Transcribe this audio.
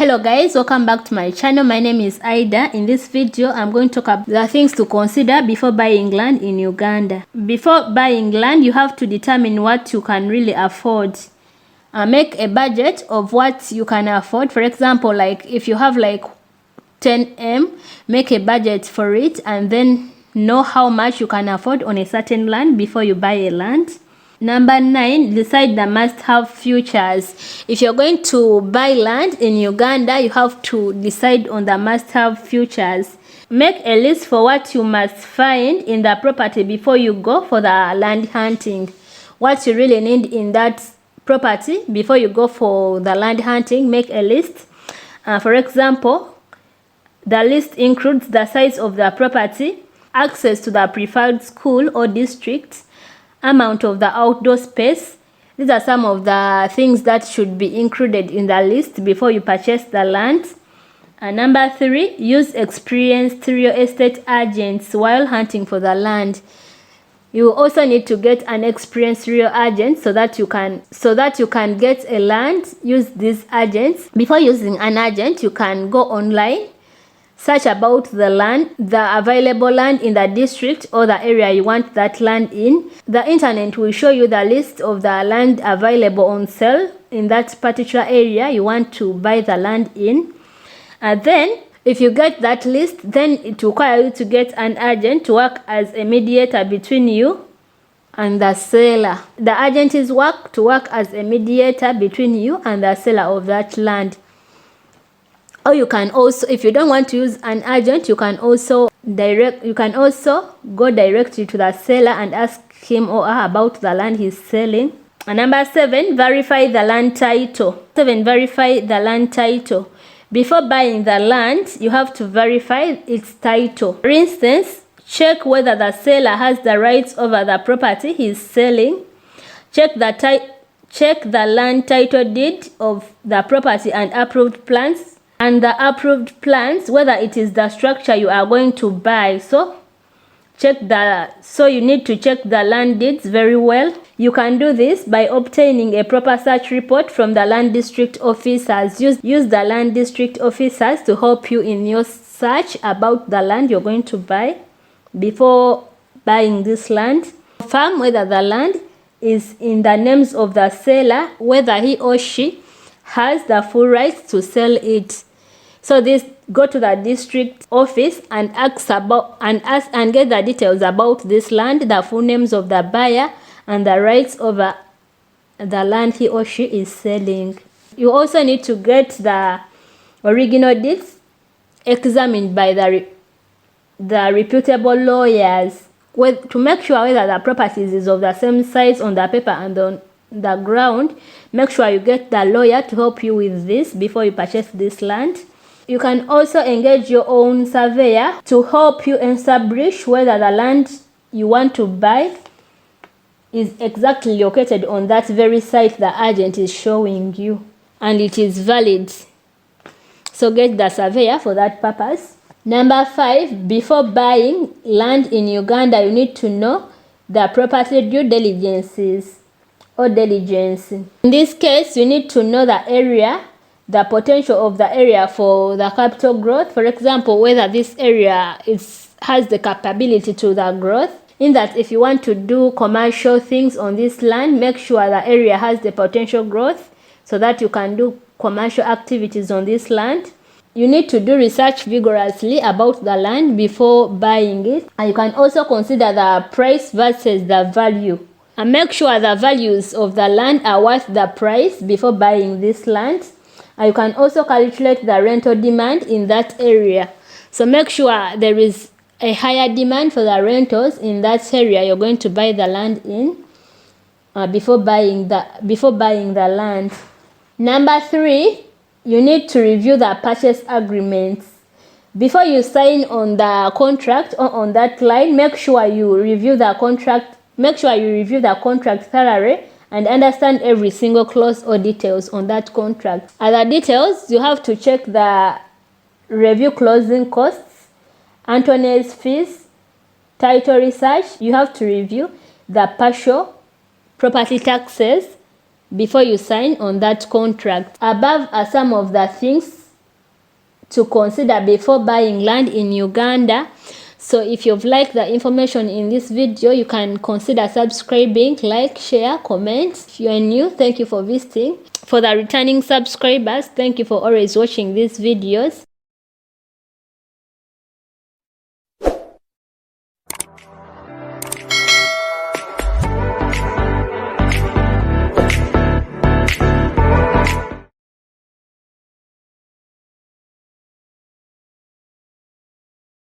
Hello guys, welcome back to my channel. My name is Ida. In this video I'm going to talk about the things to consider before buying land in Uganda. Before buying land, you have to determine what you can really afford. Make a budget of what you can afford. For example, like if you have like 10M, make a budget for it and then know how much you can afford on a certain land before you buy a land. Number 9, decide the must-have features. If you're going to buy land in Uganda, you have to decide on the must-have features. Make a list for what you must find in the property before you go for the land hunting. What you really need in that property before you go for the land hunting, make a list. For example, the list includes the size of the property, access to the preferred school or district, amount of the outdoor space. These are some of the things that should be included in the list before you purchase the land. And number 3, use experienced real estate agents while hunting for the land. You also need to get an experienced real agent so that you can get a land. Use these agents. Before using an agent, you can go online, search about the land, the available land in the district or the area you want that land in. The internet will show you the list of the land available on sale in that particular area you want to buy the land in. And then if you get that list, then it requires you to get an agent to work as a mediator between you and the seller. The agent's work to work as a mediator between you and the seller of that land. Or you can also, if you don't want to use an agent, you can also go directly to the seller and ask him or her about the land he's selling. And number 7, verify the land title. Verify the land title. Before buying the land, you have to verify its title. For instance, check whether the seller has the rights over the property he's selling. Check the land title deed of the property and approved plans. And the approved plans, whether it is the structure you are going to buy. So you need to check the land deeds very well. You can do this by obtaining a proper search report from the land district officers. Use the land district officers to help you in your search about the land you're going to buy before buying this land. Confirm whether the land is in the names of the seller, whether he or she has the full rights to sell it. So go to the district office and ask and get the details about this land, the full names of the buyer and the rights over the land he or she is selling. You also need to get the original deeds examined by the reputable lawyers to make sure whether the property is of the same size on the paper and on the ground. Make sure you get the lawyer to help you with this before you purchase this land. You can also engage your own surveyor to help you establish whether the land you want to buy is exactly located on that very site the agent is showing you and it is valid. So get the surveyor for that purpose. Number 5, before buying land in Uganda, you need to know the property due diligences or diligence. In this case, you need to know the area, the potential of the area for the capital growth. For example, whether this area has the capability to the growth. In that, if you want to do commercial things on this land, make sure the area has the potential growth so that you can do commercial activities on this land. You need to do research vigorously about the land before buying it. And you can also consider the price versus the value. And make sure the values of the land are worth the price before buying this land. And you can also calculate the rental demand in that area. So make sure there is a higher demand for the rentals in that area you're going to buy the land in before buying the land. Number 3, you need to review the purchase agreements. Before you sign on the contract or on that line, make sure you review the contract. Make sure you review the contract thoroughly and understand every single clause or details on that contract. Other details, you have to check the review closing costs, attorney's fees, title research. You have to review the partial property taxes before you sign on that contract. Above are some of the things to consider before buying land in Uganda. So if you've liked the information in this video, you can consider subscribing, like, share, comment. If you are new, thank you for visiting. For the returning subscribers, thank you for always watching these videos.